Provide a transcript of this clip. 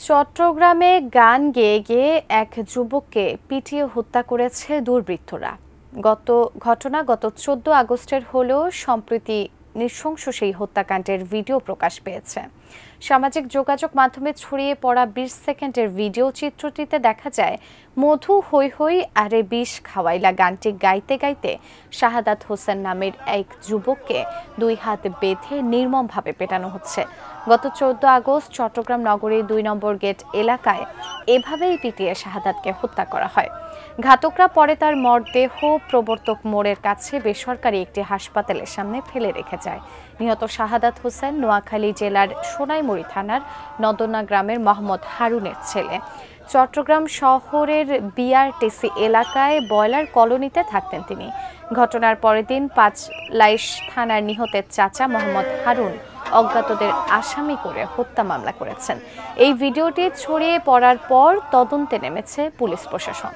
চট্টগ্রামে গান গেয়ে গেয়ে এক যুবককে পিটিয়ে হত্যা করেছে দুর্বৃত্তরা। ঘটনা গত 14 আগস্টের হলেও সম্প্রতি নৃশংস সেই হত্যাকাণ্ডের ভিডিও প্রকাশ পেয়েছে। সামাজিক যোগাযোগ মাধ্যমে ছড়িয়ে পড়া 20 সেকেন্ডের ভিডিও চিত্রটিতে দেখা যায় মধু হই হই আরে বিষ খাওয়াইলা গানটি গাইতে গাইতে শাহাদাত হোসেন নামের এক যুবককে 2 হাত বেঁধে নির্মমভাবে পেটানো হচ্ছে। গত 14 আগস্ট চট্টগ্রাম নগরীর 2 নম্বর গেট এলাকায় এভাবেই পিটিয়ে শাহাদাতকে হত্যা করা হয়। ঘাতকরা পরে তার মরদেহ প্রবর্তক মোড়ের কাছে বেসরকারি একটি হাসপাতালের সামনে ফেলে রেখে যায়। নিহত শাহাদাত হোসেন নোয়াখালী জেলার সোনাইমুড়ি থানার নদনা গ্রামের মোহাম্মদ হারুনের ছেলে। চট্টগ্রাম শহরের বিআরটিসি এলাকায় বয়লার কলোনিতে থাকতেন তিনি। ঘটনার পরের দিন 5 লাইশ থানার নিহতের চাচা মোহাম্মদ হারুন অজ্ঞাতদের আসামি করে হত্যা মামলা করেছেন। এই ভিডিওটি ছড়িয়ে পড়ার পর তদন্তে নেমেছে পুলিশ প্রশাসন।